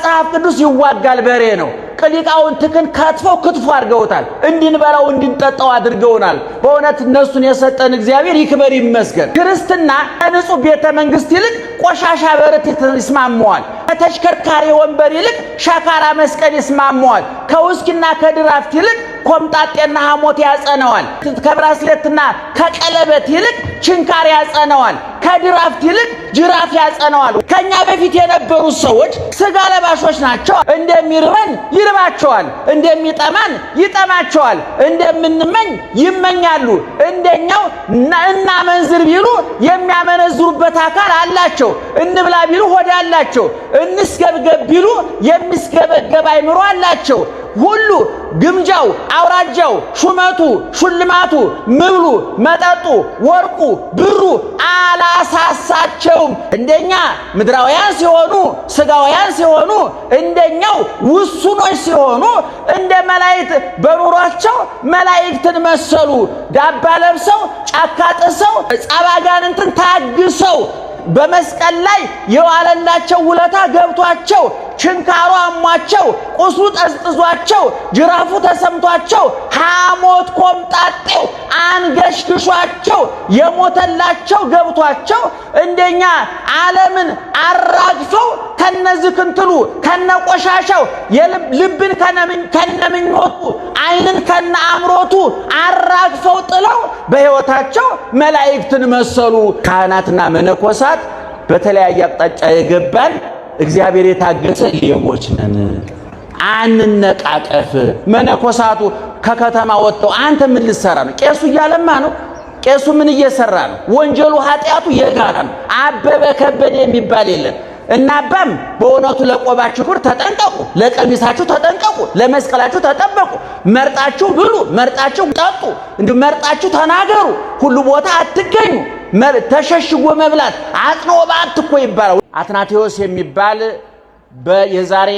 መጽሐፍ ቅዱስ ይዋጋል በሬ ነው። ሊቃውንትክን ከትፈው ክትፎ አድርገውታል። እንድንበላው እንድንጠጣው አድርገውናል። በእውነት እነሱን የሰጠን እግዚአብሔር ይክበር ይመስገን። ክርስትና ከንጹህ ቤተ መንግስት ይልቅ ቆሻሻ በረት ይስማማዋል። ከተሽከርካሪ ወንበር ይልቅ ሻካራ መስቀል ይስማማዋል። ከውስኪና ከድራፍት ይልቅ ኮምጣጤና ሐሞት ያጸነዋል። ከብራስሌትና ከቀለበት ይልቅ ችንካር ያጸነዋል። ከድራፍት ይልቅ ጅራፍ ያጸነዋል። ከኛ በፊት የነበሩ ሰዎች ስጋ ለባሾች ናቸው። እንደሚርበን ይርባቸዋል፣ እንደሚጠማን ይጠማቸዋል፣ እንደምንመኝ ይመኛሉ። እንደኛው እናመንዝር ቢሉ የሚያመነዝሩበት አካል አላቸው። እንብላ ቢሉ ሆድ አላቸው። እንስገብገብ ቢሉ የሚስገበገብ አይምሮ አላቸው። ሁሉ ግምጃው፣ አውራጃው፣ ሹመቱ፣ ሽልማቱ፣ ምብሉ፣ መጠጡ፣ ወርቁ፣ ብሩ አላሳሳቸውም። እንደኛ ምድራውያን ሲሆኑ ስጋውያን ሲሆኑ እንደኛው ውሱኖች ሲሆኑ እንደ መላእክት በኑሯቸው መላእክትን መሰሉ። ዳባ ለብሰው ጫካ ጥሰው ጸባጋንንትን ታግሰው በመስቀል ላይ የዋለላቸው ውለታ ገብቷቸው ችንካሩ አሟቸው ቁስሉ ጠዝጥዟቸው ጅራፉ ተሰምቷቸው ሐሞት ኮምጣጤው አንገሽግሿቸው የሞተላቸው ገብቷቸው እንደኛ ዓለምን አራግፈው ከነዝክንትሉ ከነቆሻሻው ልብን ከነምኞቱ ዓይንን ከነአምሮቱ አራግፈው ጥለው በሕይወታቸው መላእክትን መሰሉ። ካህናትና መነኮሳት በተለያየ አቅጣጫ የገባን እግዚአብሔር የታገሰ ሌቦች ነን። አንነቃቀፍ። መነኮሳቱ ከከተማ ወጥተው አንተ ምን ልትሰራ ነው? ቄሱ እያለማ ነው። ቄሱ ምን እየሰራ ነው? ወንጀሉ ኃጢአቱ የጋራ ነው። አበበ ከበደ የሚባል የለም። እናባም በእውነቱ ለቆባችሁ ክብር ተጠንቀቁ፣ ለቀሚሳችሁ ተጠንቀቁ፣ ለመስቀላችሁ ተጠበቁ። መርጣችሁ ብሉ፣ መርጣችሁ ጠጡ፣ እንዲሁ መርጣችሁ ተናገሩ። ሁሉ ቦታ አትገኙ። ተሸሽጎ መብላት አጥኖ ባት እኮ ይባላል። አትናቴዎስ የሚባል የዛሬ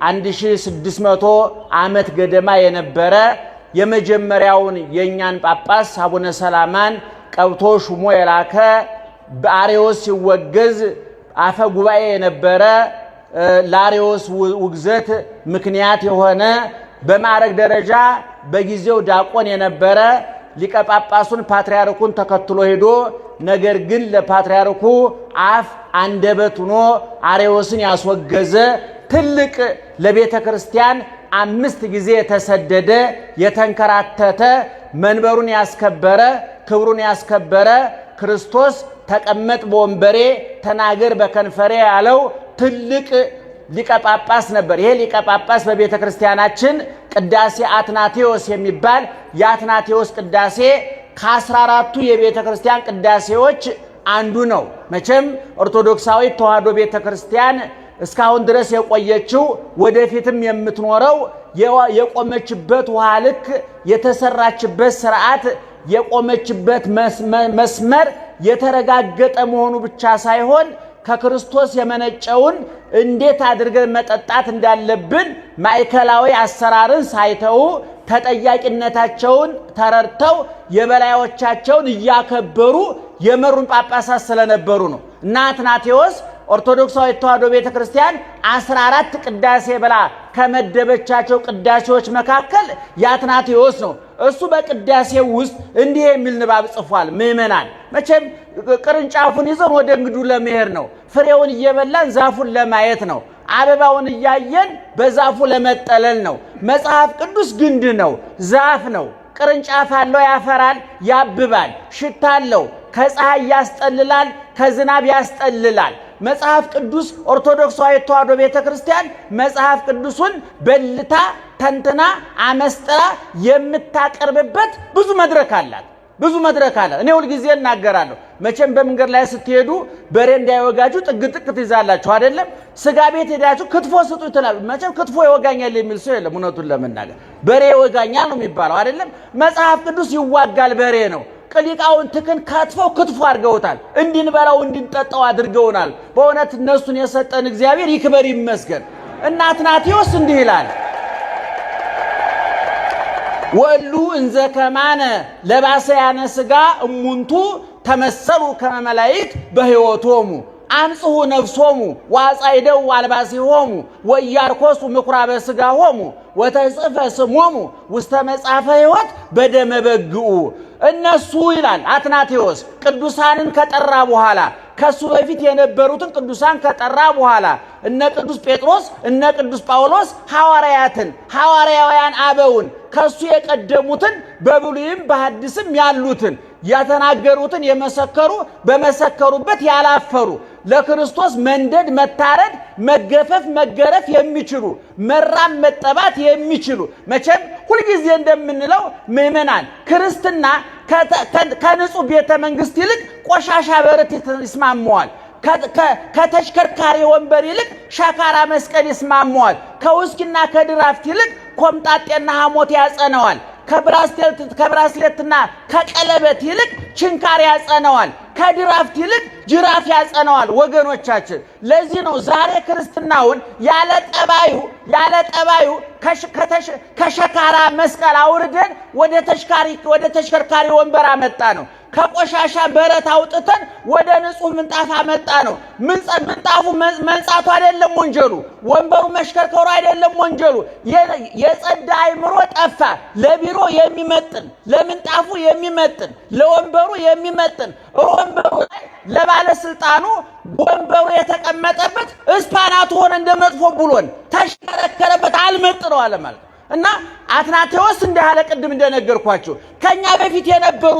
1600 ዓመት ገደማ የነበረ የመጀመሪያውን የኛን ጳጳስ አቡነ ሰላማን ቀብቶ ሹሞ የላከ በአርዮስ ሲወገዝ አፈ ጉባኤ የነበረ ለአርዮስ ውግዘት ምክንያት የሆነ በማዕረግ ደረጃ በጊዜው ዲያቆን የነበረ ሊቀ ጳጳሱን ፓትርያርኩን ተከትሎ ሄዶ ነገር ግን ለፓትርያርኩ አፍ አንደበት ሆኖ አርዮስን ያስወገዘ ትልቅ ለቤተ ክርስቲያን 5 ጊዜ የተሰደደ የተንከራተተ መንበሩን ያስከበረ ክብሩን ያስከበረ ክርስቶስ ተቀመጥ በወንበሬ ተናገር በከንፈሬ ያለው ትልቅ ሊቀ ጳጳስ ነበር። ይሄ ሊቀ ጳጳስ በቤተ ክርስቲያናችን ቅዳሴ አትናቴዎስ የሚባል የአትናቴዎስ ቅዳሴ ከ14ቱ የቤተ ክርስቲያን ቅዳሴዎች አንዱ ነው። መቼም ኦርቶዶክሳዊ ተዋሕዶ ቤተ ክርስቲያን እስካሁን ድረስ የቆየችው ወደፊትም የምትኖረው የቆመችበት ውሃ ልክ የተሰራችበት ስርዓት የቆመችበት መስመር የተረጋገጠ መሆኑ ብቻ ሳይሆን ከክርስቶስ የመነጨውን እንዴት አድርገን መጠጣት እንዳለብን ማዕከላዊ አሰራርን ሳይተው ተጠያቂነታቸውን ተረድተው የበላዮቻቸውን እያከበሩ የመሩን ጳጳሳት ስለነበሩ ነው። እና አትናቴዎስ ኦርቶዶክሳዊ ተዋሕዶ ቤተ ክርስቲያን 14 ቅዳሴ ብላ ከመደበቻቸው ቅዳሴዎች መካከል የአትናቴዎስ ነው። እሱ በቅዳሴው ውስጥ እንዲህ የሚል ንባብ ጽፏል። ምእመናን መቼም ቅርንጫፉን ይዘን ወደ እንግዱ ለመሄድ ነው። ፍሬውን እየበላን ዛፉን ለማየት ነው። አበባውን እያየን በዛፉ ለመጠለል ነው። መጽሐፍ ቅዱስ ግንድ ነው፣ ዛፍ ነው። ቅርንጫፍ አለው፣ ያፈራል፣ ያብባል፣ ሽታ አለው። ከፀሐይ ያስጠልላል፣ ከዝናብ ያስጠልላል። መጽሐፍ ቅዱስ ኦርቶዶክሳዊ ተዋሕዶ ቤተ ክርስቲያን መጽሐፍ ቅዱሱን በልታ ተንትና አመስጥራ የምታቀርብበት ብዙ መድረክ አላት። ብዙ መድረክ አለ። እኔ ሁል ጊዜ እናገራለሁ። መቼም በመንገድ ላይ ስትሄዱ በሬ እንዳይወጋችሁ ጥግጥቅ ትይዛላችሁ አይደለም? ስጋ ቤት ሄዳችሁ ክትፎ ስጡ ይተላል። መቼም ክትፎ ይወጋኛል የሚል ሰው የለም። እውነቱን ለመናገር በሬ ይወጋኛል ነው የሚባለው አይደለም? መጽሐፍ ቅዱስ ይዋጋል በሬ ነው። ሊቃውንትክን ከትፈው ክትፎ አድርገውታል። እንድንበላው እንድንጠጣው አድርገውናል። በእውነት እነሱን የሰጠን እግዚአብሔር ይክበር ይመስገን። እና አትናቴዎስ እንዲህ ይላል ወሉ እንዘ ከማነ ለባሰያነ ስጋ እሙንቱ ተመሰሉ ከመ መላእክት በሕይወቶሙ። አንጽሁ ነፍሶሙ ዋጻይደው አልባሲሆሙ ወያርኮሱ ምኩራበ ሥጋሆሙ ወተጽፈ ስሞሙ ውስተ መጽሐፈ ሕይወት በደመ በግዑ። እነሱ ይላል አትናቴዎስ ቅዱሳንን ከጠራ በኋላ ከሱ በፊት የነበሩትን ቅዱሳን ከጠራ በኋላ እነ ቅዱስ ጴጥሮስ እነ ቅዱስ ጳውሎስ ሐዋርያውያን አበውን ከሱ የቀደሙትን በብሉይም በሐዲስም ያሉትን ያተናገሩትን የመሰከሩ በመሰከሩበት ያላፈሩ ለክርስቶስ መንደድ መታረድ መገፈፍ መገረፍ የሚችሉ መራም መጠባት የሚችሉ መቼም ሁልጊዜ እንደምንለው ምእመናን ክርስትና ከንጹህ ቤተ መንግስት ይልቅ ቆሻሻ በረት ይስማማዋል። ከተሽከርካሪ ወንበር ይልቅ ሻካራ መስቀል ይስማማዋል። ከውስኪና ከድራፍት ይልቅ ኮምጣጤና ሐሞት ያጸነዋል። ከብራስሌትና ከቀለበት ይልቅ ችንካር ያጸነዋል። ከድራፍት ይልቅ ጅራፍ ያጸነዋል። ወገኖቻችን ለዚህ ነው ዛሬ ክርስትናውን ያለ ጠባዩ ከሸካራ መስቀል አውርደን ወደ ተሽከርካሪ ወንበር አመጣ ነው። ከቆሻሻ በረት አውጥተን ወደ ንጹህ ምንጣፍ አመጣ ነው። ምንጣፉ መንጻቱ አይደለም ወንጀሉ፣ ወንበሩ መሽከርከሩ አይደለም ወንጀሉ። የጸዳ አይምሮ ጠፋ። ለቢሮ የሚመጥን ለምንጣፉ የሚመጥን ለወንበሩ የሚመጥን ወንበሩ ላይ ለባለስልጣኑ ወንበሩ የተቀመጠበት እስፓናቱ ሆነ እንደመጥፎ ብሎን ተሽከረከረበት አልመጥነው አለ ማለት እና አትናቴዎስ እንዳለ ቅድም እንደነገርኳችሁ ከኛ በፊት የነበሩ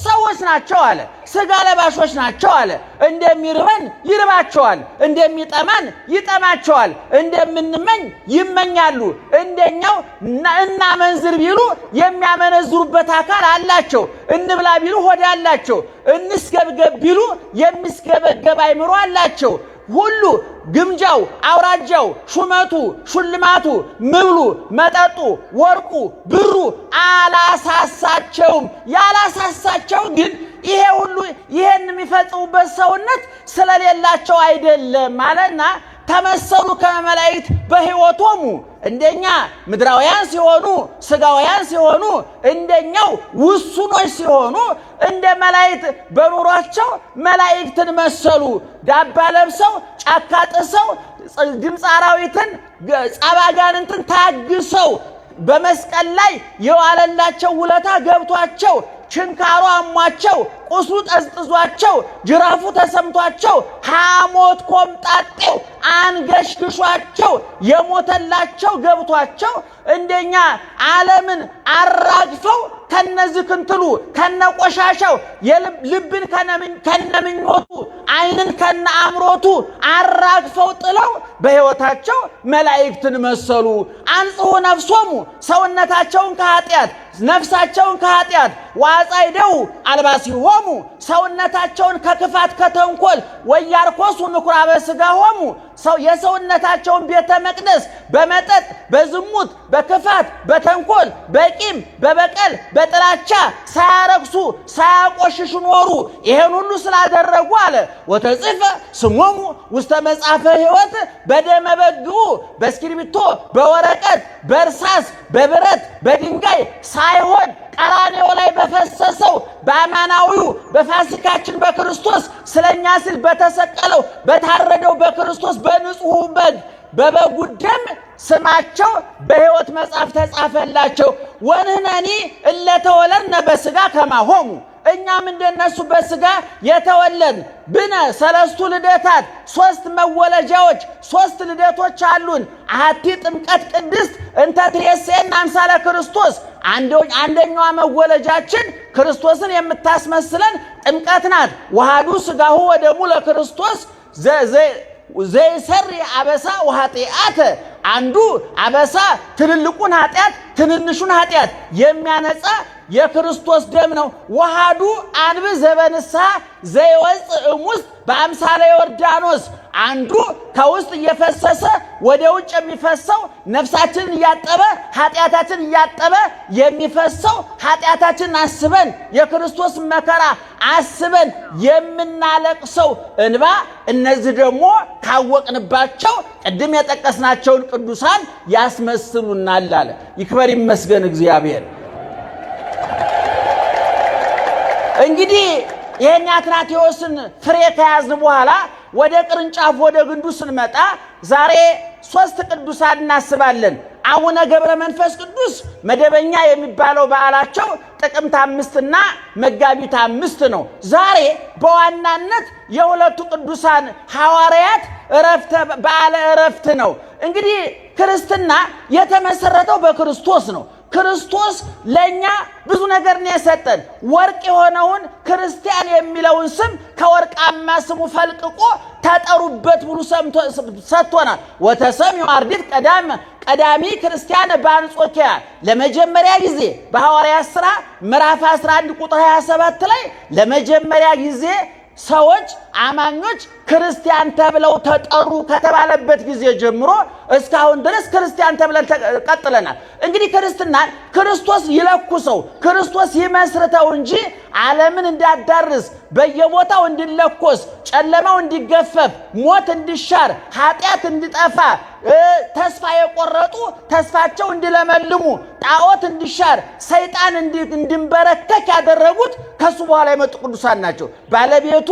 ሰዎች ናቸው አለ። ስጋ ለባሾች ናቸው አለ። እንደሚርበን ይርባቸዋል፣ እንደሚጠማን ይጠማቸዋል፣ እንደምንመኝ ይመኛሉ። እንደኛው እናመንዝር ቢሉ የሚያመነዝሩበት አካል አላቸው። እንብላ ቢሉ ሆድ አላቸው። እንስገብገብ ቢሉ የሚስገበገብ አይምሮ አላቸው። ሁሉ ግምጃው አውራጃው ሹመቱ ሹልማቱ ምብሉ መጠጡ ወርቁ ብሩ አላሳሳቸውም። ያላሳሳቸው ግን ይሄ ሁሉ ይሄን የሚፈጽሙበት ሰውነት ስለሌላቸው አይደለም ማለትና ተመሰሉ ከመላእክት በሕይወቶሙ እንደኛ ምድራውያን ሲሆኑ ስጋውያን ሲሆኑ እንደኛው ውሱኖች ሲሆኑ እንደ መላእክት በኑሯቸው መላእክትን መሰሉ። ዳባ ለብሰው ጫካ ጥሰው ድምፅ አራዊትን ጸባጋንንትን ታግሰው በመስቀል ላይ የዋለላቸው ውለታ ገብቷቸው ችንካሩ አሟቸው ቁስሉ ጠዝጥዟቸው ጅራፉ ተሰምቷቸው ሐሞት ኮምጣጤው አንገሽግሿቸው የሞተላቸው ገብቷቸው እንደኛ ዓለምን አራግፈው ከነዝክንትሉ ከነቆሻሻው ልብን ከነምኞቱ ዓይንን ከነአምሮቱ አራግፈው ጥለው በሕይወታቸው መላእክትን መሰሉ። አንጽሁ ነፍሶሙ ሰውነታቸውን ከኃጢአት ነፍሳቸውን ከኃጢአት ዋጻይደው አልባሲሆሙ ሰውነታቸውን ከክፋት ከተንኮል ወያርኮሱ ምኩራበ ሥጋሆሙ የሰውነታቸውን ቤተ መቅደስ በመጠጥ በዝሙት በክፋት በተንኮል በቂም በበቀል በጥላቻ ሳያረክሱ ሳያቆሽሹ ኖሩ። ይሄን ሁሉ ስላደረጉ አለ ወተጽፈ ስሞሙ ውስተ መጽሐፈ ሕይወት በደመ በግዑ በእስክሪብቶ በወረቀት በእርሳስ በብረት በድንጋይ ሳይሆን ቀራንዮ ላይ በፈሰሰው በአማናዊው በፋሲካችን በክርስቶስ ስለኛ ሲል በተሰቀለው በታረደው በክርስቶስ በንጹሕ በበጉ ደም ስማቸው በሕይወት መጽሐፍ ተጻፈላቸው። ወንህነኒ እለተወለድነ በሥጋ ከማሆሙ እኛም እንደነሱ በሥጋ የተወለን ብነ ሰለስቱ ልደታት ሶስት መወለጃዎች ሶስት ልደቶች አሉን። አሐቲ ጥምቀት ቅድስት እንተ ትሬሴን አምሳለ ክርስቶስ አንደኛዋ መወለጃችን ክርስቶስን የምታስመስለን ጥምቀት ናት። ወሃዱ ሥጋሁ ወደሙ ለክርስቶስ ዘይሰሪ አበሳ ወኃጢአተ አንዱ አበሳ ትልልቁን ኃጢአት ትንንሹን ኃጢአት የሚያነጻ የክርስቶስ ደም ነው። ወሃዱ አንብ ዘበንስሐ ዘይወፅእ እሙስጥ በአምሳለ ዮርዳኖስ አንዱ ከውስጥ እየፈሰሰ ወደ ውጭ የሚፈሰው ነፍሳችንን እያጠበ ኃጢአታችን እያጠበ የሚፈሰው ኃጢአታችንን አስበን የክርስቶስ መከራ አስበን የምናለቅሰው እንባ። እነዚህ ደግሞ ካወቅንባቸው ቅድም የጠቀስናቸውን ቅዱሳን ያስመስሉናል አለ። ይክበር ይመስገን እግዚአብሔር። እንግዲህ ይሄን አትናቴዎስን ፍሬ ከያዝን በኋላ ወደ ቅርንጫፍ ወደ ግንዱ ስንመጣ ዛሬ 3 ቅዱሳን እናስባለን። አቡነ ገብረ መንፈስ ቅዱስ መደበኛ የሚባለው በዓላቸው ጥቅምት 5 እና መጋቢት 5 ነው። ዛሬ በዋናነት የሁለቱ ቅዱሳን ሐዋርያት በዓለ ዕረፍት ነው። እንግዲህ ክርስትና የተመሰረተው በክርስቶስ ነው። ክርስቶስ ለኛ ብዙ ነገር ነው የሰጠን። ወርቅ የሆነውን ክርስቲያን የሚለውን ስም ከወርቃማ ስሙ ፈልቅቆ ተጠሩበት ብሎ ሰጥቶናል። ወተሰሚው አርዲት ቀዳሚ ክርስቲያን በአንጾኪያ ለመጀመሪያ ጊዜ በሐዋርያት ሥራ ምዕራፍ 11 ቁጥር 27 ላይ ለመጀመሪያ ጊዜ ሰዎች አማኞች ክርስቲያን ተብለው ተጠሩ ከተባለበት ጊዜ ጀምሮ እስካሁን ድረስ ክርስቲያን ተብለን ቀጥለናል። እንግዲህ ክርስትናን ክርስቶስ ይለኩሰው ክርስቶስ ይመስርተው እንጂ ዓለምን እንዳዳርስ በየቦታው እንዲለኮስ ጨለማው እንዲገፈፍ ሞት እንዲሻር ኃጢአት እንዲጠፋ ተስፋ የቆረጡ ተስፋቸው እንዲለመልሙ ጣዖት እንዲሻር ሰይጣን እንዲንበረከክ ያደረጉት ከሱ በኋላ የመጡ ቅዱሳን ናቸው። ባለቤቱ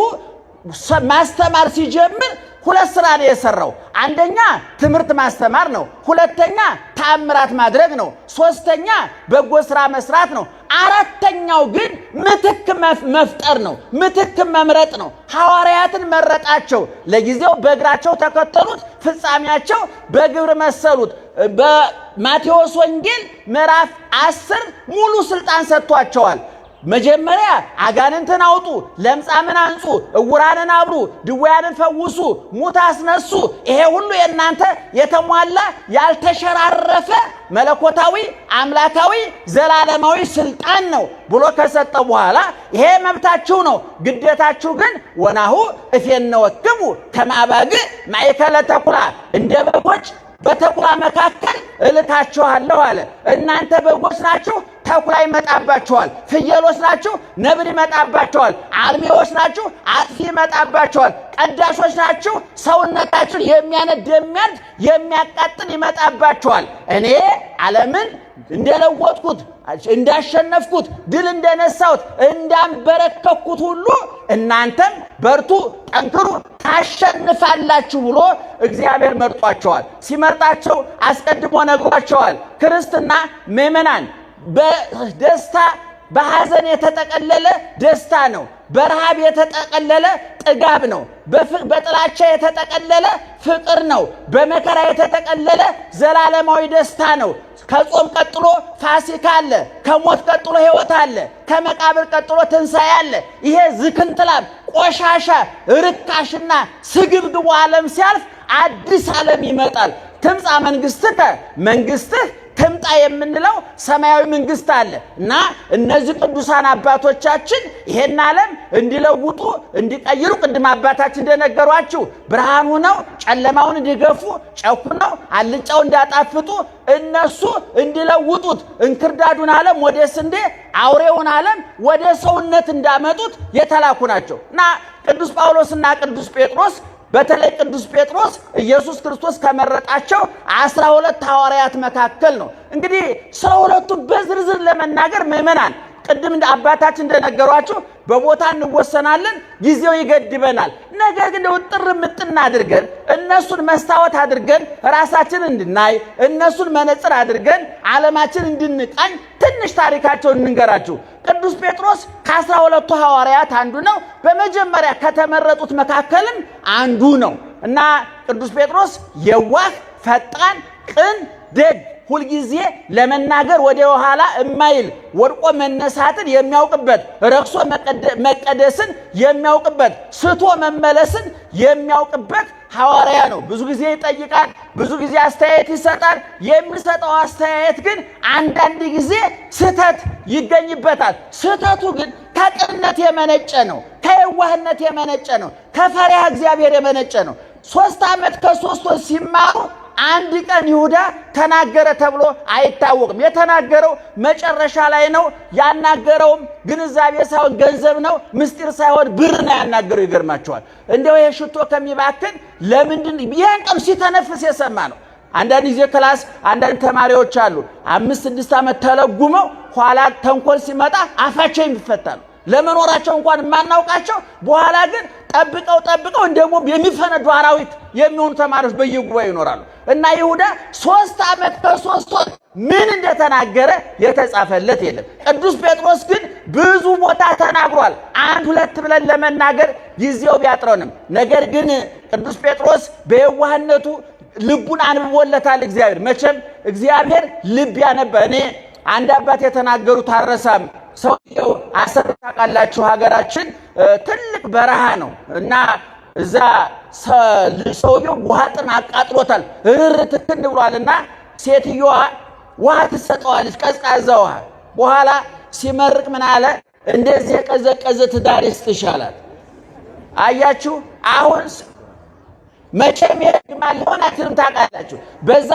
ማስተማር ሲጀምር 2 ስራ ነው የሰራው። አንደኛ ትምህርት ማስተማር ነው። ሁለተኛ ተአምራት ማድረግ ነው። ሶስተኛ በጎ ስራ መስራት ነው። አራተኛው ግን ምትክ መፍጠር ነው። ምትክ መምረጥ ነው። ሐዋርያትን መረጣቸው። ለጊዜው በእግራቸው ተከተሉት፣ ፍጻሜያቸው በግብር መሰሉት። በማቴዎስ ወንጌል ምዕራፍ 10 ሙሉ ስልጣን ሰጥቷቸዋል። መጀመሪያ አጋንንትን አውጡ፣ ለምጻምን አንጹ፣ እውራንን አብሩ፣ ድውያንን ፈውሱ፣ ሙት አስነሱ። ይሄ ሁሉ የእናንተ የተሟላ ያልተሸራረፈ መለኮታዊ አምላካዊ ዘላለማዊ ስልጣን ነው ብሎ ከሰጠ በኋላ ይሄ መብታችሁ ነው፣ ግዴታችሁ ግን ወናሁ እፌነወክሙ ከመ አባግዕ ማእከለ ተኩላ እንደ በጎች በተኩላ መካከል እልካችኋለሁ አለ። እናንተ በጎች ናችሁ፣ ተኩላ ይመጣባችኋል። ፍየሎች ናችሁ፣ ነብር ይመጣባችኋል። አልሚዎች ናችሁ፣ አጥፊ ይመጣባችኋል። ቀዳሾች ናችሁ፣ ሰውነታችሁን የሚያነድ የሚያቃጥል ይመጣባችኋል። እኔ ዓለምን እንደለወጥኩት እንዳሸነፍኩት ድል እንደነሳሁት እንዳንበረከኩት ሁሉ እናንተም በርቱ፣ ጠንክሩ፣ ታሸንፋላችሁ ብሎ እግዚአብሔር መርጧቸዋል። ሲመርጣቸው አስቀድሞ ነግሯቸዋል። ክርስትና ምእመናን በደስታ በሐዘን የተጠቀለለ ደስታ ነው። በረሃብ የተጠቀለለ ጥጋብ ነው። በጥላቻ የተጠቀለለ ፍቅር ነው። በመከራ የተጠቀለለ ዘላለማዊ ደስታ ነው። ከጾም ቀጥሎ ፋሲካ አለ። ከሞት ቀጥሎ ሕይወት አለ። ከመቃብር ቀጥሎ ትንሣኤ አለ። ይሄ ዝክንትላም ቆሻሻ ርካሽና ስግብግቡ ዓለም ሲያልፍ አዲስ ዓለም ይመጣል። ትምጻ መንግሥትከ መንግሥትህ ትምጣ የምንለው ሰማያዊ መንግስት አለ እና እነዚህ ቅዱሳን አባቶቻችን ይሄን ዓለም እንዲለውጡ እንዲቀይሩ ቅድም አባታችን እንደነገሯችሁ ብርሃን ሆነው ጨለማውን እንዲገፉ ጨኩነው አልጫው እንዳጣፍጡ እነሱ እንዲለውጡት እንክርዳዱን ዓለም ወደ ስንዴ አውሬውን ዓለም ወደ ሰውነት እንዳመጡት የተላኩ ናቸው እና ቅዱስ ጳውሎስና ቅዱስ ጴጥሮስ በተለይ ቅዱስ ጴጥሮስ ኢየሱስ ክርስቶስ ከመረጣቸው 12 ሐዋርያት መካከል ነው። እንግዲህ 12ቱ በዝርዝር ለመናገር ምእመናን ቅድም አባታችን እንደነገሯችሁ በቦታ እንወሰናለን፣ ጊዜው ይገድበናል። ነገር ግን ውጥር ምጥና አድርገን እነሱን መስታወት አድርገን ራሳችን እንድናይ እነሱን መነጽር አድርገን ዓለማችን እንድንቃኝ ትንሽ ታሪካቸውን እንንገራችሁ። ቅዱስ ጴጥሮስ ከ12ቱ ሐዋርያት አንዱ ነው። በመጀመሪያ ከተመረጡት መካከልም አንዱ ነው እና ቅዱስ ጴጥሮስ የዋህ፣ ፈጣን፣ ቅን፣ ደግ ሁልጊዜ ለመናገር ወደ ኋላ እማይል ወድቆ መነሳትን የሚያውቅበት ረክሶ መቀደስን የሚያውቅበት ስቶ መመለስን የሚያውቅበት ሐዋርያ ነው። ብዙ ጊዜ ይጠይቃል፣ ብዙ ጊዜ አስተያየት ይሰጣል። የሚሰጠው አስተያየት ግን አንዳንድ ጊዜ ስህተት ይገኝበታል። ስህተቱ ግን ከቅንነት የመነጨ ነው፣ ከየዋህነት የመነጨ ነው፣ ከፈሪሃ እግዚአብሔር የመነጨ ነው። 3 ዓመት ከ3 ወር ሲማሩ አንድ ቀን ይሁዳ ተናገረ ተብሎ አይታወቅም። የተናገረው መጨረሻ ላይ ነው። ያናገረውም ግንዛቤ ሳይሆን ገንዘብ ነው፣ ምስጢር ሳይሆን ብር ነው ያናገረው። ይገርማቸዋል። እንደው ይሄ ሽቶ ከሚባክን ለምንድን ይሄን ቀን ሲተነፍስ የሰማ ነው። አንዳንድ ጊዜ ክላስ አንዳንድ ተማሪዎች አሉ 5-6 ዓመት ተለጉመው ኋላ ተንኮል ሲመጣ አፋቸው የሚፈታ ነው። ለመኖራቸው እንኳን ማናውቃቸው በኋላ ግን ጠብቀው እንደሞ የሚፈነዱ አራዊት የሚሆኑ ተማሪዎች በየጉባኤው ይኖራሉ። እና ይሁዳ 3 ዓመት ከ3 ወር ምን እንደተናገረ የተጻፈለት የለም። ቅዱስ ጴጥሮስ ግን ብዙ ቦታ ተናግሯል። 1-2 ብለን ለመናገር ጊዜው ቢያጥረንም፣ ነገር ግን ቅዱስ ጴጥሮስ በየዋህነቱ ልቡን አንብቦለታል እግዚአብሔር። መቼም እግዚአብሔር ልብ ያነበ እኔ አንድ አባት የተናገሩት አረሳም። ሰውየው አሰብ ታውቃላችሁ፣ ሀገራችን ትልቅ በረሃ ነው እና እዛ ሰውየው ውሃ ጥም አቃጥሎታል፣ እርር ትክን ብሏልና ሴትዮዋ ውሃ ትሰጠዋለች፣ ቀዝቃዛ ውሃ። በኋላ ሲመርቅ ምን አለ? እንደዚህ የቀዘቀዘ ትዳር ይስጥሻል። አያችሁ አሁን መቼም ይረግማል ሆናችሁም ታውቃላችሁ። በዛ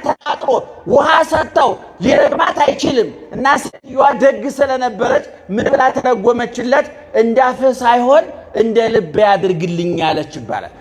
ተቃጥሎ ውሃ ሰጥተው ሊረግማት አይችልም። እና ሴትዮዋ ደግ ስለነበረች ምን ብላ ተረጎመችለት? እንዳፍህ ሳይሆን እንደ ልብ ያድርግልኝ አለች ይባላል።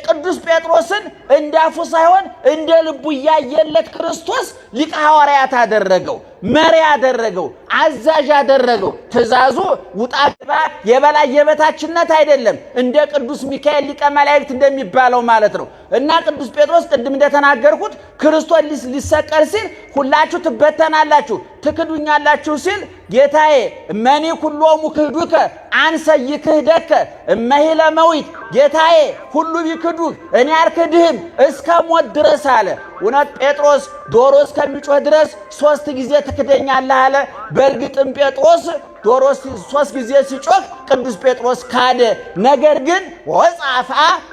ቅዱስ ጴጥሮስን እንዳፉ ሳይሆን እንደ ልቡ ያየለት ክርስቶስ ሊቀ ሐዋርያት አደረገው፣ መሪ አደረገው፣ አዛዥ አደረገው። ትእዛዙ ውጣ ግባ የበላይ የበታችነት አይደለም፣ እንደ ቅዱስ ሚካኤል ሊቀ መላእክት እንደሚባለው ማለት ነው። እና ቅዱስ ጴጥሮስ ቅድም እንደተናገርኩት ክርስቶስ ሊሰቀል ሲል ሁላችሁ ትበተናላችሁ ትክዱኛላችሁ ሲል ጌታዬ እመኒ ኩሎሙ ክህዱከ አንሰ ይክህደከ እመሂለ መዊት፣ ጌታዬ ሁሉ ቢክዱህ እኔ አልክድህም እስከ ሞት ድረስ አለ። እውነት ጴጥሮስ ዶሮ እስከሚጮህ ድረስ 3 ጊዜ ትክደኛለህ አለ። በእርግጥም ጴጥሮስ ዶሮ 3 ጊዜ ሲጮህ ቅዱስ ጴጥሮስ ካደ። ነገር ግን ወጻፋ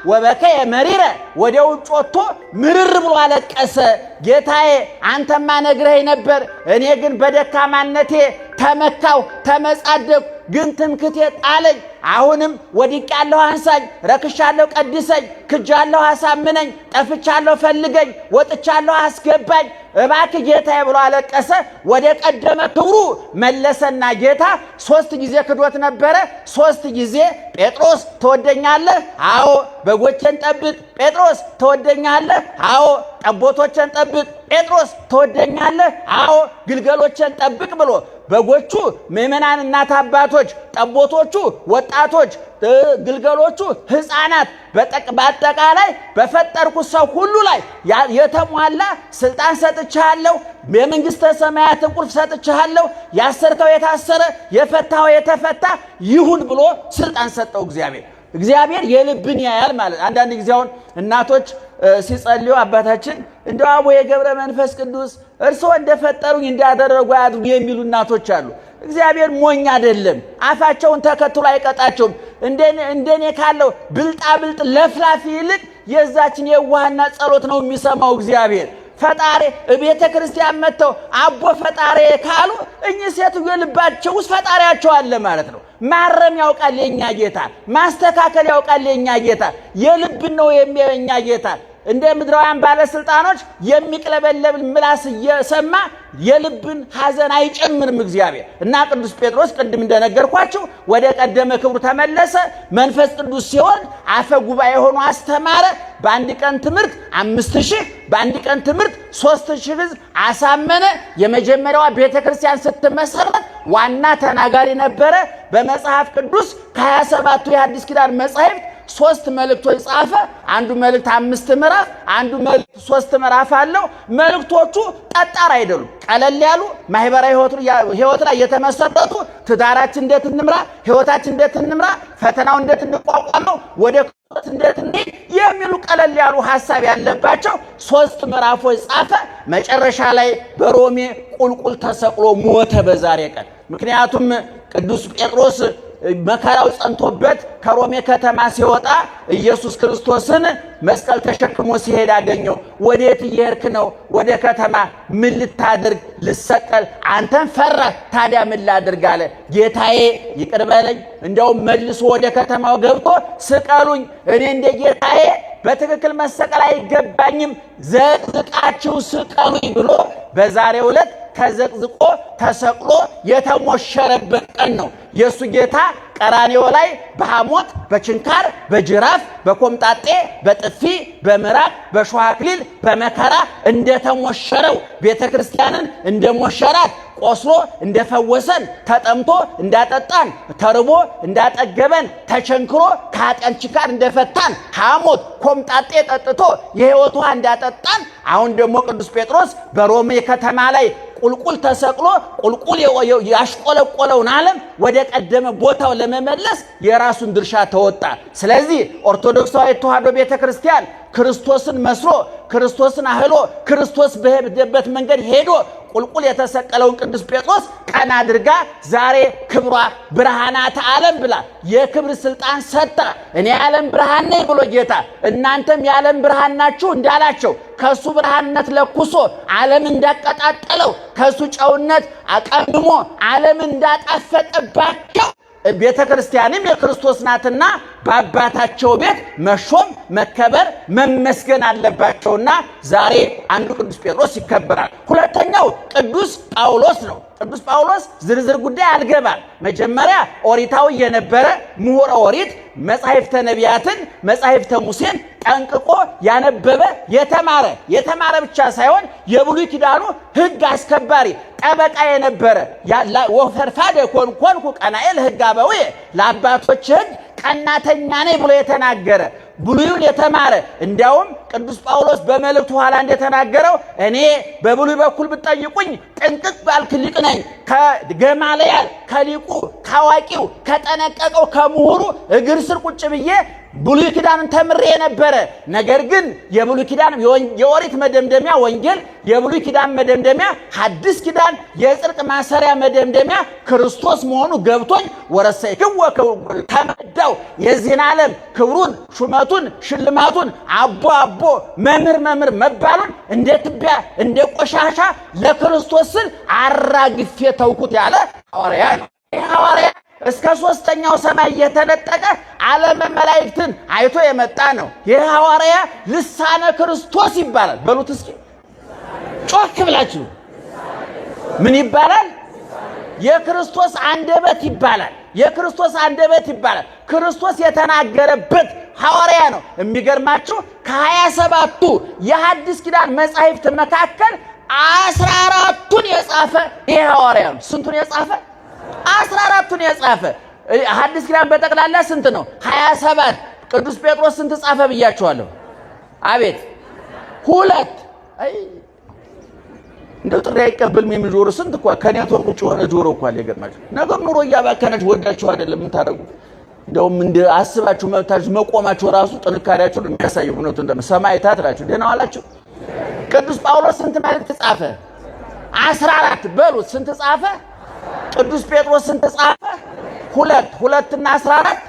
ወበከየ መሪረ ወደ ውጭ ወጥቶ ምርር ብሎ አለቀሰ። ጌታዬ አንተማ ነግረኸኝ ነበር፣ እኔ ግን በደካማነቴ ተመካው ተመጻደቅ፣ ግን ትምክቴ ጣለኝ። አሁንም ወድቄአለሁ አንሳኝ፣ ረክሻለሁ ቀድሰኝ፣ ክጃለሁ አሳምነኝ፣ ጠፍቻለሁ ፈልገኝ፣ ወጥቻለሁ አስገባኝ፣ እባክህ ጌታዬ ብሎ አለቀሰ። ወደ ቀደመ ክብሩ መለሰና ጌታ 3 ጊዜ ክዶት ነበረ። 3 ጊዜ ጴጥሮስ ትወደኛለህ? አዎ። በጎቼን ጠብቅ። ጴጥሮስ ትወደኛለህ? አዎ። ጠቦቶቼን ጠብቅ። ጴጥሮስ ትወደኛለህ? አዎ። ግልገሎቼን ጠብቅ ብሎ በጎቹ ምእመናን እናት አባቶች፣ ጠቦቶቹ ወጣቶች፣ ግልገሎቹ ሕፃናት፣ በአጠቃላይ በፈጠርኩት ሰው ሁሉ ላይ የተሟላ ስልጣን ሰጥቻለሁ። የመንግስተ ሰማያትን ቁልፍ ሰጥቻለሁ። ያሰርከው የታሰረ የፈታው የተፈታ ይሁን ብሎ ስልጣን ሰጠው እግዚአብሔር። እግዚአብሔር የልብን ያያል ማለት። አንዳንድ ጊዜ አሁን እናቶች ሲጸልዩ አባታችን እንደው አቡነ ገብረ መንፈስ ቅዱስ እርስዎ እንደፈጠሩኝ እንዳደረጉ ያድርጉ የሚሉ እናቶች አሉ። እግዚአብሔር ሞኝ አይደለም፣ አፋቸውን ተከትሎ አይቀጣቸውም። እንደኔ ካለው ብልጣ ብልጥ ለፍላፊ ይልቅ የዛችን የዋህና ጸሎት ነው የሚሰማው እግዚአብሔር። ፈጣሪ ቤተ ክርስቲያን መጥተው አቦ ፈጣሪ ካሉ እኚህ ሴትዮ ልባቸው ውስጥ ፈጣሪያቸው አለ ማለት ነው። ማረም ያውቃል የኛ ጌታ፣ ማስተካከል ያውቃል የኛ ጌታ፣ የልብ ነው የሚያየኛ ጌታ። እንደ ምድራውያን ባለስልጣኖች የሚቅለበለብ ምላስ እየሰማ የልብን ሐዘን አይጨምርም እግዚአብሔር። እና ቅዱስ ጴጥሮስ ቅድም እንደነገርኳችሁ ወደ ቀደመ ክብሩ ተመለሰ። መንፈስ ቅዱስ ሲሆን አፈ ጉባኤ ሆኖ አስተማረ። በአንድ ቀን ትምህርት 5000፣ በአንድ ቀን ትምህርት 3000 ሕዝብ አሳመነ። የመጀመሪያዋ ቤተክርስቲያን ስትመሰረት ዋና ተናጋሪ ነበረ። በመጽሐፍ ቅዱስ ከ27ቱ የሐዲስ ኪዳን መጻሕፍት 3 መልእክቶች ጻፈ። አንዱ መልእክት 5 ምዕራፍ፣ አንዱ መልእክት 3 ምዕራፍ አለው። መልእክቶቹ ጠጣር አይደሉም፣ ቀለል ያሉ ማህበራዊ ህይወት ላይ የተመሰረቱ ትዳራችን እንዴት እንምራ፣ ህይወታችን እንዴት እንምራ፣ ፈተናው እንዴት እንቋቋመው፣ ወደ ክርስቶስ እንዴት እንሂድ የሚሉ ቀለል ያሉ ሐሳብ ያለባቸው 3 ምዕራፎች ጻፈ። መጨረሻ ላይ በሮሜ ቁልቁል ተሰቅሎ ሞተ በዛሬ ቀን። ምክንያቱም ቅዱስ ጴጥሮስ መከራው ጸንቶበት ከሮሜ ከተማ ሲወጣ ኢየሱስ ክርስቶስን መስቀል ተሸክሞ ሲሄድ አገኘው። ወዴት እየሄድክ ነው? ወደ ከተማ። ምን ልታደርግ? ልሰቀል። አንተን ፈራህ፣ ታዲያ ምን ላድርግ አለ። ጌታዬ ይቅር በለኝ። እንደውም መልሶ ወደ ከተማው ገብቶ ስቀሉኝ፣ እኔ እንደ ጌታዬ በትክክል መሰቀል አይገባኝም፣ ዘቅዝቃችሁ ስቀሉኝ ብሎ በዛሬው ዕለት ተዘቅዝቆ ተሰቅሎ የተሞሸረበት ቀን ነው። የሱ ጌታ ቀራንዮ ላይ በሐሞት በችንካር በጅራፍ በኮምጣጤ በጥፊ በምራቅ በሾህ አክሊል በመከራ እንደተሞሸረው ቤተክርስቲያንን እንደሞሸራት ቆስሎ እንደፈወሰን፣ ተጠምቶ እንዳጠጣን፣ ተርቦ እንዳጠገበን፣ ተቸንክሮ ከኃጢአት ችካር እንደፈታን፣ ሐሞት ኮምጣጤ ጠጥቶ የሕይወት ውሃ እንዳጠጣን፣ አሁን ደግሞ ቅዱስ ጴጥሮስ በሮሜ ከተማ ላይ ቁልቁል ተሰቅሎ ቁልቁል ያሽቆለቆለውን ዓለም ወደ ቀደመ ቦታው ለመመለስ የራሱን ድርሻ ተወጣ። ስለዚህ ኦርቶዶክሳዊ ተዋሕዶ ቤተክርስቲያን ክርስቶስን መስሎ ክርስቶስን አህሎ ክርስቶስ በሄደበት መንገድ ሄዶ ቁልቁል የተሰቀለውን ቅዱስ ጴጥሮስ ቀና አድርጋ ዛሬ ክብሯ ብርሃናተ ዓለም ብላ የክብር ስልጣን ሰጣ። እኔ የዓለም ብርሃን ነኝ ብሎ ጌታ እናንተም የዓለም ብርሃን ናችሁ እንዳላቸው ከሱ ብርሃንነት ለኩሶ ዓለም እንዳቀጣጠለው ከሱ ጨውነት አቀምሞ ዓለም እንዳጣፈጠባቸው ቤተ ክርስቲያንም የክርስቶስ ናትና በአባታቸው ቤት መሾም መከበር መመስገን አለባቸውና ዛሬ አንዱ ቅዱስ ጴጥሮስ ይከበራል። ሁለተኛው ቅዱስ ጳውሎስ ነው። ቅዱስ ጳውሎስ ዝርዝር ጉዳይ አልገባም። መጀመሪያ ኦሪታዊ የነበረ ምሁረ ኦሪት መጻሕፍተ ነቢያትን መጻሕፍተ ሙሴን ጠንቅቆ ያነበበ የተማረ ብቻ ሳይሆን የብሉይ ኪዳኑ ሕግ አስከባሪ ጠበቃ የነበረ ወፈርፋደ ኮንኩ ቀናኤል ሕግ አበውየ ለአባቶች ሕግ ቀናተኛ ነኝ ብሎ የተናገረ ብሉይን የተማረ እንዲያውም ቅዱስ ጳውሎስ በመልእክቱ ኋላ እንደተናገረው እኔ በብሉይ በኩል ብትጠይቁኝ ጥንቅቅ ባልክ ሊቅ ነኝ፣ ከገማልያል ከሊቁ ከአዋቂው ከጠነቀቀው ከምሁሩ እግር ስር ቁጭ ብዬ ብሉይ ኪዳንን ተምሬ የነበረ ነገር ግን የብሉይ ኪዳን የኦሪት መደምደሚያ ወንጌል፣ የብሉይ ኪዳን መደምደሚያ ሐዲስ ኪዳን፣ የጽድቅ ማሰሪያ መደምደሚያ ክርስቶስ መሆኑ ገብቶኝ ወረሰይክዎ ተመዳው የዚህን ዓለም ክብሩን ሹመቱን ሽልማቱን አቦ መምህር መባሉን እንደ ትቢያ እንደ ቆሻሻ ለክርስቶስ ስል አራግፌ ተውኩት ያለ ሐዋርያ ነው። ሐዋርያ እስከ ሶስተኛው ሰማይ የተነጠቀ ዓለመ መላእክትን አይቶ የመጣ ነው። ይህ ሐዋርያ ልሳነ ክርስቶስ ይባላል። በሉት እስኪ ጮክ ብላችሁ ምን ይባላል? የክርስቶስ አንደበት ይባላል። የክርስቶስ አንደበት ይባላል። ክርስቶስ የተናገረበት ሐዋርያ ነው። የሚገርማችሁ ከ27ቱ የሐዲስ ኪዳን መጻሕፍት መካከል 14ቱን የጻፈ ይህ ሐዋርያ ነው። ስንቱን የጻፈ? 14ቱን የጻፈ። ሐዲስ ኪዳን በጠቅላላ ስንት ነው? 27። ቅዱስ ጴጥሮስ ስንት ጻፈ ብያችኋለሁ? አቤት 2። አይ እንደው ጥሪ አይቀበልም የሚጆሮ ስንት እኮ ከኔትወርክ ውጭ ሆነ ጆሮ እኮ አለ። ይገርማችሁ ነገር ኑሮ እያባከነች ወዳችሁ አይደለም የምታደርጉት። እንደውም እንደ አስባችሁ መብታችሁ መቆማችሁ ራሱ ጥንካሬያችሁ የሚያሳይ ነው። እንደም ሰማዕታት ናችሁ። ደህና ዋላችሁ። ቅዱስ ጳውሎስ ስንት መልእክት ጻፈ? 14። በሉት ስንት ጻፈ? ቅዱስ ጴጥሮስ ስንት ጻፈ? 2 እና 14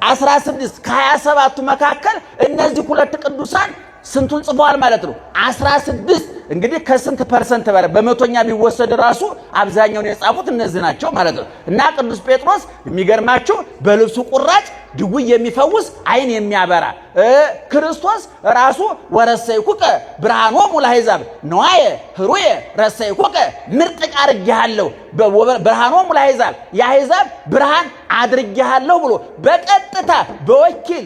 16። ከ27ቱ መካከል እነዚህ 2 ቅዱሳን ስንቱን ጽፈዋል ማለት ነው? 16። እንግዲህ ከስንት ፐርሰንት በመቶኛ ቢወሰድ ራሱ አብዛኛውን የጻፉት እነዚህ ናቸው ማለት ነው። እና ቅዱስ ጴጥሮስ የሚገርማችሁ በልብሱ ቁራጭ ድውይ የሚፈውስ ዓይን የሚያበራ ክርስቶስ ራሱ ወረሰይኩከ ብርሃኖሙ ለአሕዛብ ነዋየ ኅሩየ ረሰይኩከ ምርጥቅ አድርጌሃለሁ ብርሃኖሙ ለአሕዛብ የአሕዛብ ብርሃን አድርጌሃለሁ ብሎ በቀጥታ በወኪል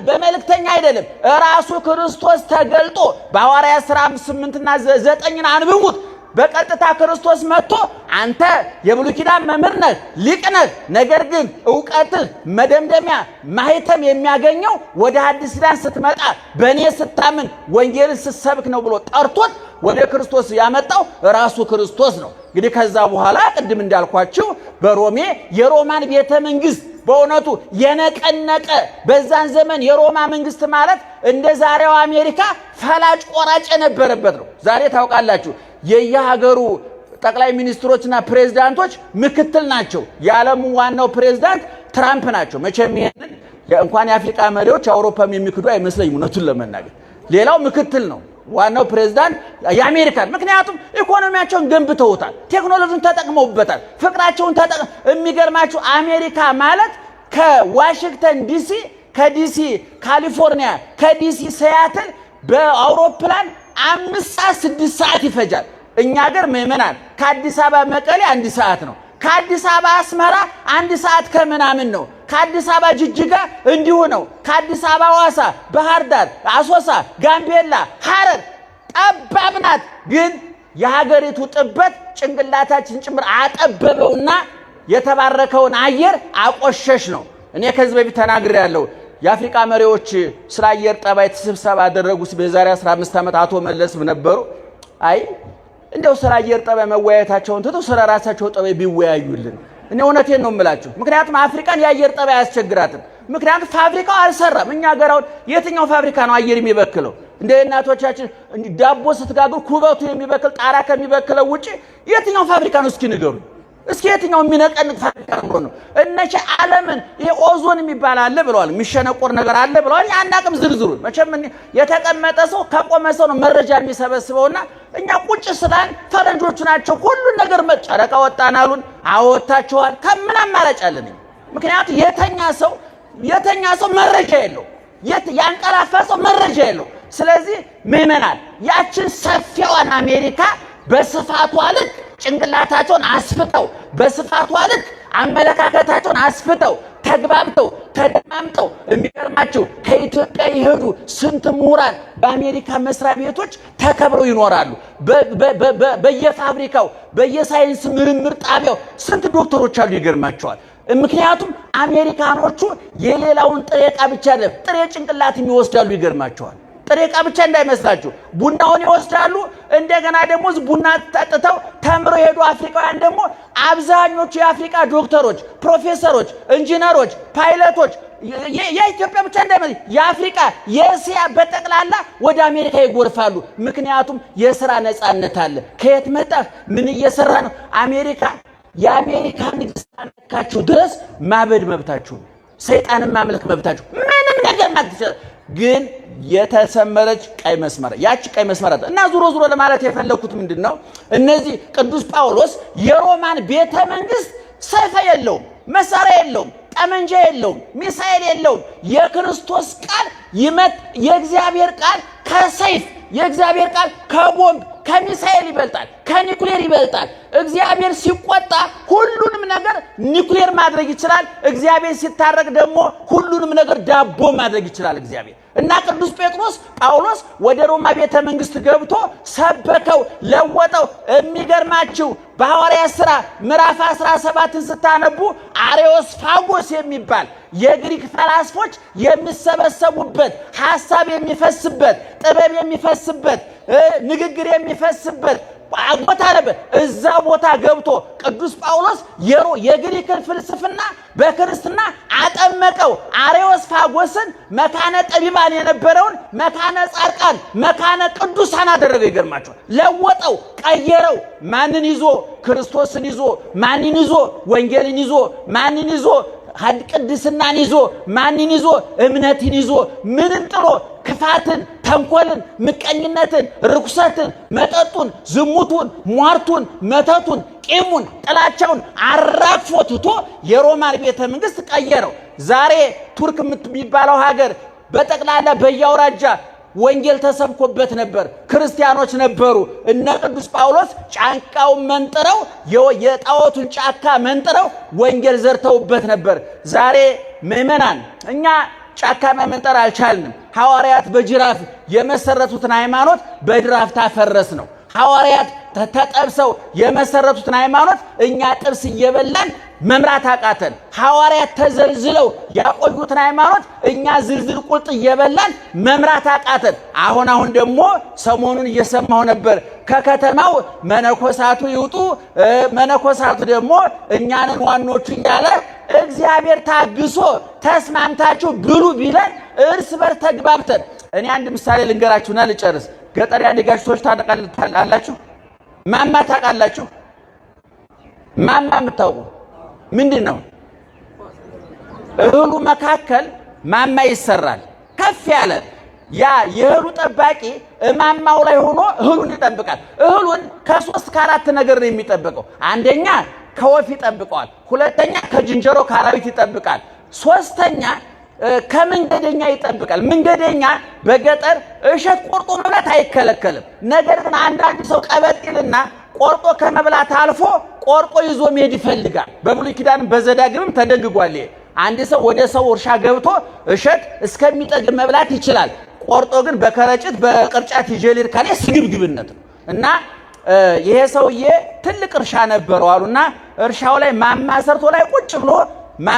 በመልእክተኛ አይደለም ራሱ ክርስቶስ ተገልጦ በሐዋርያት ሥራ 8 እና 9 አንብቡት። በቀጥታ ክርስቶስ መጥቶ አንተ የብሉይ ኪዳን መምህር ነህ ሊቅ ነህ፣ ነገር ግን ዕውቀትህ መደምደሚያ ማህተም የሚያገኘው ወደ ሐዲስ ኪዳን ስትመጣ በእኔ ስታምን ወንጌልን ስትሰብክ ነው ብሎ ጠርቶት ወደ ክርስቶስ ያመጣው ራሱ ክርስቶስ ነው። እንግዲህ ከዛ በኋላ ቅድም እንዳልኳችሁ በሮሜ የሮማን ቤተ መንግስት በእውነቱ የነቀነቀ በዛን ዘመን የሮማ መንግስት ማለት እንደ ዛሬው አሜሪካ ፈላጭ ቆራጭ የነበረበት ነው። ዛሬ ታውቃላችሁ የየሀገሩ ጠቅላይ ሚኒስትሮችና ፕሬዝዳንቶች ምክትል ናቸው። የዓለሙ ዋናው ፕሬዝዳንት ትራምፕ ናቸው። መቼም ይሄንን እንኳን የአፍሪካ መሪዎች አውሮፓም የሚክዱ አይመስለኝም እውነቱን ለመናገር። ሌላው ምክትል ነው። ዋናው ፕሬዝዳንት የአሜሪካን፣ ምክንያቱም ኢኮኖሚያቸውን ገንብተውታል፣ ቴክኖሎጂን ተጠቅመውበታል፣ ፍቅራቸውን የሚገርማችሁ አሜሪካ ማለት ከዋሽንግተን ዲሲ ከዲሲ ካሊፎርኒያ ከዲሲ ሲያትል በአውሮፕላን 5 ሰዓት 6 ሰዓት ይፈጃል። እኛ ሀገር ምዕመናን ከአዲስ አበባ መቀሌ 1 ሰዓት ነው። ከአዲስ አበባ አስመራ 1 ሰዓት ከምናምን ነው። ከአዲስ አበባ ጅጅጋ እንዲሁ ነው። ከአዲስ አበባ ሐዋሳ፣ ባህር ዳር፣ አሶሳ፣ ጋምቤላ፣ ሐረር ጠባብ ናት። ግን የሀገሪቱ ጥበት ጭንቅላታችን ጭምር አጠበበውና የተባረከውን አየር አቆሸሽ ነው። እኔ ከዚህ በፊት ተናግሬያለሁ። የአፍሪካ መሪዎች ስለ አየር ጠባይ ስብሰባ አደረጉ። በዛሬ 15 ዓመት አቶ መለስ ነበሩ። አይ እንደው ስለ አየር ጠባይ መወያየታቸውን ትተው ስለ ራሳቸው ጠባይ ቢወያዩልን። እኔ እውነቴን ነው የምላችሁ። ምክንያቱም አፍሪካን የአየር ጠባይ አያስቸግራትም። ምክንያቱም ፋብሪካው አልሰራም። እኛ ገራውን የትኛው ፋብሪካ ነው አየር የሚበክለው? እንደ እናቶቻችን ዳቦ ስትጋግሩ ኩበቱ የሚበክል ጣራ ከሚበክለው ውጪ የትኛው ፋብሪካ ነው እስኪ ንገሩ? እስኪ የትኛው የሚነቀንቅ ፋብሪካ ነው? እነቻ ዓለምን ይሄ ኦዞን የሚባል አለ ብለዋል። የሚሸነቆር ነገር አለ ብለዋል። ያናቅም ዝርዝሩን መቼም የተቀመጠ ሰው ከቆመ ሰው ነው መረጃ የሚሰበስበውና እኛ ቁጭ ስላን ፈረንጆቹ ናቸው ሁሉን ነገር ጨረቃ ወጣን አሉን። አወጣቸዋል። ከምን አማራጭ አለን? ምክንያቱም የተኛ ሰው መረጃ የለው፣ ያንቀላፋ ሰው መረጃ የለው። ስለዚህ ምዕመናን ያችን ሰፊዋን አሜሪካ በስፋቷ ልክ ጭንቅላታቸውን አስፍተው በስፋቷ ልክ አመለካከታቸውን አስፍተው ተግባብተው ተደማምጠው የሚገርማቸው ከኢትዮጵያ የሄዱ ስንት ምሁራን በአሜሪካ መስሪያ ቤቶች ተከብረው ይኖራሉ። በየፋብሪካው በየሳይንስ ምርምር ጣቢያው ስንት ዶክተሮች አሉ። ይገርማቸዋል። ምክንያቱም አሜሪካኖቹ የሌላውን ጥሬ ዕቃ ብቻ አይደለም ጥሬ ጭንቅላት ይወስዳሉ። ይገርማቸዋል። ጥሬ ዕቃ ብቻ እንዳይመስላችሁ ቡናውን ይወስዳሉ። እንደገና ደግሞ ቡና ጠጥተው ተምረው የሄዱ አፍሪካውያን ደግሞ አብዛኞቹ የአፍሪካ ዶክተሮች፣ ፕሮፌሰሮች፣ ኢንጂነሮች፣ ፓይለቶች የኢትዮጵያ ብቻ እንዳይመስል የአፍሪካ የእስያ በጠቅላላ ወደ አሜሪካ ይጎርፋሉ። ምክንያቱም የሥራ ነፃነት አለ። ከየት መጣህ? ምን እየሰራ ነው? አሜሪካ የአሜሪካ ንግስት አነካችሁ ድረስ ማበድ መብታችሁ፣ ሰይጣንን ማምለክ መብታችሁ፣ ምንም ነገር ማለት ግን የተሰመረች ቀይ መስመር ያቺ ቀይ መስመር እና ዙሮ ለማለት የፈለኩት ምንድነው እነዚህ ቅዱስ ጳውሎስ የሮማን ቤተ መንግስት ሰይፍ የለውም፣ መሳሪያ የለውም፣ ጠመንጃ የለውም፣ ሚሳኤል የለውም። የክርስቶስ ቃል የእግዚአብሔር ቃል ከሰይፍ የእግዚአብሔር ቃል ከቦምብ ከሚሳኤል ይበልጣል፣ ከኒኩሌር ይበልጣል። እግዚአብሔር ሲቆጣ ሁሉንም ነገር ኒኩሌር ማድረግ ይችላል። እግዚአብሔር ሲታረቅ ደግሞ ሁሉንም ነገር ዳቦ ማድረግ ይችላል እግዚአብሔር። እና ቅዱስ ጳውሎስ ወደ ሮማ ቤተ መንግስት ገብቶ ሰበከው፣ ለወጠው። የሚገርማችሁ በሐዋርያት ሥራ ምዕራፍ 17ን ስታነቡ አሬዮስፋጎስ የሚባል የግሪክ ፈላስፎች የሚሰበሰቡበት ሐሳብ የሚፈስበት ጥበብ የሚፈስበት ንግግር የሚፈስበት ቦታ ነበር። እዛ ቦታ ገብቶ ቅዱስ ጳውሎስ የግሪክን ፍልስፍና በክርስትና አጠመቀው። አሬዮስፋጎስን መካነ ጠቢባን የነበረውን መካነ ጻድቃን መካነ ቅዱሳን አደረገው። ይገርማቸዋል። ለወጠው፣ ቀየረው። ማንን ይዞ? ክርስቶስን ይዞ። ማንን ይዞ? ወንጌልን ይዞ። ማንን ይዞ? ቅድስናን ይዞ። ማንን ይዞ? እምነትን ይዞ። ምንን ጥሎ? ክፋትን፣ ተንኮልን፣ ምቀኝነትን፣ ርኩሰትን፣ መጠጡን፣ ዝሙቱን፣ ሟርቱን፣ መተቱን፣ ቂሙን፣ ጥላቻውን አራግፎ ትቶ የሮማን ቤተ መንግስት ቀየረው። ዛሬ ቱርክ የሚባለው ሀገር በጠቅላላ በየአውራጃ ወንጌል ተሰብኮበት ነበር። ክርስቲያኖች ነበሩ። እነ ቅዱስ ጳውሎስ ጫንቃውን መንጥረው የጣዖቱን ጫካ መንጥረው ወንጌል ዘርተውበት ነበር። ዛሬ ምዕመናን እኛ ጫካ መመንጠር አልቻልንም። ሐዋርያት በጅራፍ የመሰረቱትን ሃይማኖት በድራፍት አፈረስ ነው። ሐዋርያት ተጠብሰው የመሰረቱትን ሃይማኖት እኛ ጥብስ እየበላን መምራት አቃተን። ሐዋርያት ተዘልዝለው ያቆዩትን ሃይማኖት እኛ ዝልዝል ቁልጥ እየበላን መምራት አቃተን። አሁን ደግሞ ሰሞኑን እየሰማሁ ነበር። ከከተማው መነኮሳቱ ይውጡ፣ መነኮሳቱ ደግሞ እኛንን ዋኖቹ እያለ እግዚአብሔር ታግሶ ተስማምታችሁ ብሉ ቢለን እርስ በርስ ተግባብተን። እኔ አንድ ምሳሌ ልንገራችሁና ልጨርስ። ገጠር ያደጋችሁ ሰዎች ታውቃላችሁ? ማማ ታውቃላችሁ? ማማ የምታውቁ ምንድን ነው? እህሉ መካከል ማማ ይሰራል፣ ከፍ ያለ። ያ የእህሉ ጠባቂ ማማው ላይ ሆኖ እህሉን ይጠብቃል። እህሉን ከ3 ከ4 ነገር ነው የሚጠብቀው። አንደኛ ከወፍ ይጠብቀዋል፣ ሁለተኛ ከጅንጀሮ ከአራዊት ይጠብቃል፣ ሶስተኛ ከመንገደኛ ይጠብቃል። መንገደኛ በገጠር እሸት ቆርጦ መብላት አይከለከልም። ነገር ግን አንዳንድ ሰው ቀበጥልና ቆርጦ ከመብላት አልፎ ቆርጦ ይዞ መሄድ ይፈልጋል። በብሉይ ኪዳን በዘዳግምም ተደንግጓል። አንድ ሰው ወደ ሰው እርሻ ገብቶ እሸት እስከሚጠግብ መብላት ይችላል። ቆርጦ ግን በከረጢት በቅርጫት ይዤ ልሂድ ካለ ስግብግብነት ነው። እና ይሄ ሰውዬ ትልቅ እርሻ ነበረው አሉና እርሻው ላይ ማማ ሰርቶ ላይ ቁጭ ብሎ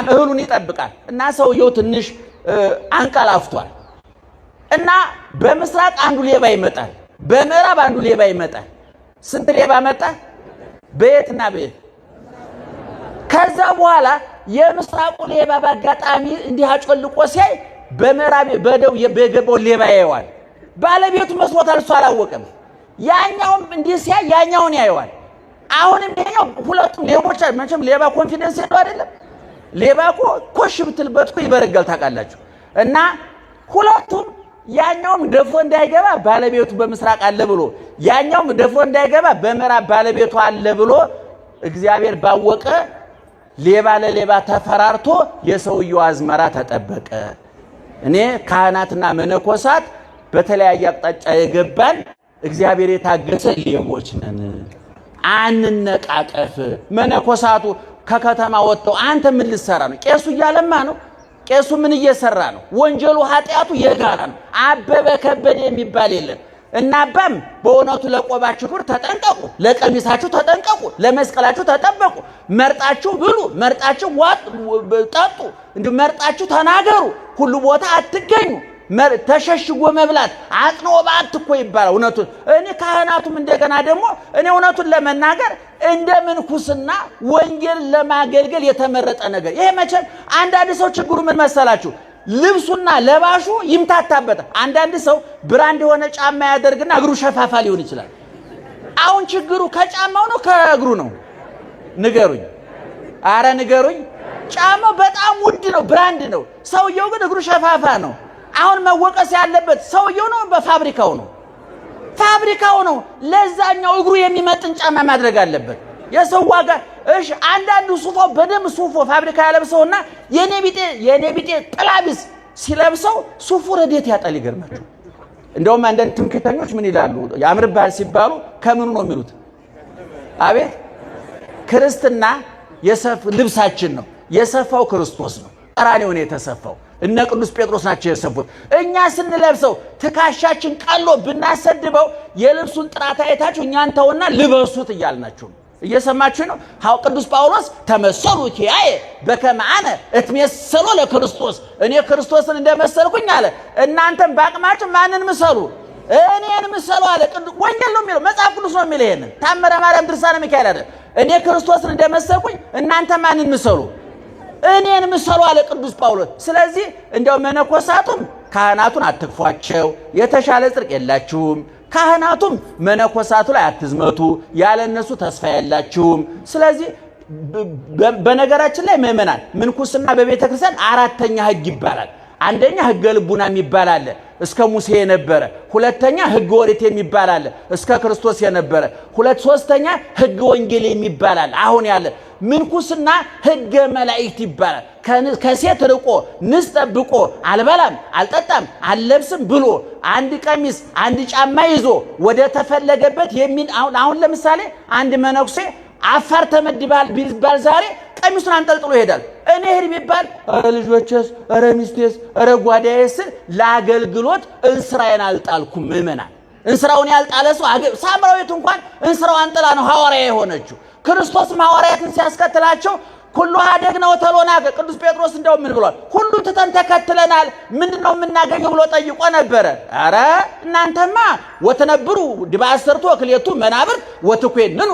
እህሉን ይጠብቃል እና ሰውየው ትንሽ አንቀላፍቷል እና በምስራቅ አንዱ ሌባ ይመጣል፣ በምዕራብ አንዱ ሌባ ይመጣል። ስንት ሌባ መጣ? በየትና በየት? ከዛ በኋላ የምስራቁ ሌባ በአጋጣሚ እንዲህ አጮልቆ ሲያይ በምዕራብ በደቡብ የገባው ሌባ ያየዋል። ባለቤቱ መስሎታል፣ እሱ አላወቀም። ያኛውም እንዲህ ሲያይ ያኛውን ያየዋል። አሁንም ይሄኛው ሁለቱም ሌቦች መቼም ሌባ ኮንፊደንስ ያለው አይደለም። ሌባ እኮ ኮሽ ብትልበት እኮ ይበረጋል ታውቃላችሁ። እና ሁለቱም ያኛውም ደፍሮ እንዳይገባ ባለቤቱ በምስራቅ አለ ብሎ ያኛውም ደፍሮ እንዳይገባ በምዕራብ ባለቤቱ አለ ብሎ እግዚአብሔር ባወቀ ሌባ ለሌባ ተፈራርቶ የሰውየው አዝመራ ተጠበቀ። እኔ ካህናትና መነኮሳት በተለያየ አቅጣጫ የገባን እግዚአብሔር የታገሰ ሌቦች ነን። አንነቃቀፍ። መነኮሳቱ ከከተማ ወጥተው አንተ ምን ልትሰራ ነው? ቄሱ እያለማ ነው። ቄሱ ምን እየሰራ ነው? ወንጀሉ ኃጢአቱ የጋራ ነው። አበበ ከበደ የሚባል የለም። እና አባም በእውነቱ ለቆባችሁ ክብር ተጠንቀቁ፣ ለቀሚሳችሁ ተጠንቀቁ፣ ለመስቀላችሁ ተጠበቁ፣ መርጣችሁ ብሉ፣ መርጣችሁ ጠጡ፣ እንዲሁ መርጣችሁ ተናገሩ፣ ሁሉ ቦታ አትገኙ። ተሸሽጎ መብላት አጥኖ ባት እኮ ይባላል። እውነቱን እኔ ካህናቱም እንደገና ደግሞ እኔ እውነቱን ለመናገር እንደ ምንኩስና ወንጌል ለማገልገል የተመረጠ ነገር ይሄ መቼም አንዳንድ ሰው ችግሩ ምን መሰላችሁ? ልብሱና ለባሹ ይምታታበታል። አንዳንድ ሰው ብራንድ የሆነ ጫማ ያደርግና እግሩ ሸፋፋ ሊሆን ይችላል። አሁን ችግሩ ከጫማው ነው ከእግሩ ነው? ንገሩኝ። አረ ንገሩኝ። ጫማው በጣም ውድ ነው፣ ብራንድ ነው። ሰውየው ግን እግሩ ሸፋፋ ነው። አሁን መወቀስ ያለበት ሰውየው ነው በፋብሪካው ነው? ፋብሪካው ነው ለዛኛው እግሩ የሚመጥን ጫማ ማድረግ አለበት። የሰው ዋጋ እሺ፣ አንዳንዱ ሱፋው በደም ሱፎ ፋብሪካ ያለብሰውና የኔ ቢጤ ጥላቢስ ሲለብሰው ሱፉ ረዴት ያጣል። ይገርማችሁ። እንደውም አንዳንድ ትምክህተኞች ምን ይላሉ? ያምርብሃል ሲባሉ ከምኑ ነው የሚሉት? አቤት ክርስትና ልብሳችን ነው። የሰፋው ክርስቶስ ነው። ቀራንዮ ነው የተሰፋው። እነ ቅዱስ ጴጥሮስ ናቸው የሰፉት። እኛ ስንለብሰው ትካሻችን ቀሎ ብናሰድበው የልብሱን ጥራት አይታችሁ እኛን ተውና ልበሱት እያልናችሁ ነው። እየሰማችሁ ነው? ሐው ቅዱስ ጳውሎስ ተመሰሉ ኪያየ በከመ አነ እትሜሰሎ ለክርስቶስ፣ እኔ ክርስቶስን እንደመሰልኩኝ አለ። እናንተም በአቅማችሁ ማንን ምሰሉ? እኔን ምሰሉ አለ። ወንጌል ነው የሚለው፣ መጽሐፍ ቅዱስ ነው የሚለው። ይሄንን ታምረ ማርያም ድርሳነ ሚካኤል አይደል? እኔ ክርስቶስን እንደመሰልኩኝ እናንተ ማንን ምሰሉ? እኔን ምሰሉ አለ ቅዱስ ጳውሎስ። ስለዚህ እንደው መነኮሳቱም ካህናቱን አትክፏቸው፣ የተሻለ ጽድቅ የላችሁም። ካህናቱም መነኮሳቱ ላይ አትዝመቱ፣ ያለ እነሱ ተስፋ የላችሁም። ስለዚህ በነገራችን ላይ ምእመናን ምንኩስና በቤተ ክርስቲያን አራተኛ ሕግ ይባላል። አንደኛ ሕገ ልቡና የሚባል አለ፣ እስከ ሙሴ የነበረ። ሁለተኛ ሕገ ኦሪት የሚባል አለ፣ እስከ ክርስቶስ የነበረ። ሶስተኛ ሕገ ወንጌል የሚባል አለ፣ አሁን ያለ። ምንኩስና ሕገ መላእክት ይባላል። ከሴት ርቆ ንስ ጠብቆ አልበላም አልጠጣም አልለብስም ብሎ አንድ ቀሚስ አንድ ጫማ ይዞ ወደ ተፈለገበት አሁን ለምሳሌ አንድ መነኩሴ አፋር ተመድባል ቢባል ዛሬ ቀሚሱን አንጠልጥሎ ይሄዳል። እኔ ሄድ ቢባል አረ ልጆችስ አረ ሚስቴስ አረ ጓዳዬስ ለአገልግሎት እንስራዬን አልጣልኩም። ምእመናን እንስራውን ያልጣለ ሰው ሳምራዊት እንኳን እንስራዋን ጥላ ነው ሐዋርያ የሆነችው። ክርስቶስም ሐዋርያትን ሲያስከትላቸው ሁሉ አደግነው ተሎና ቅዱስ ጴጥሮስ እንደው ምን ብሏል? ሁሉ ትተን ተከትለናል፣ ምንድነው የምናገኘው ብሎ ጠይቆ ነበረ። አረ እናንተማ ወተነብሩ ዲባ አሰርቶ ክሌቱ መናብር ወትኮንኑ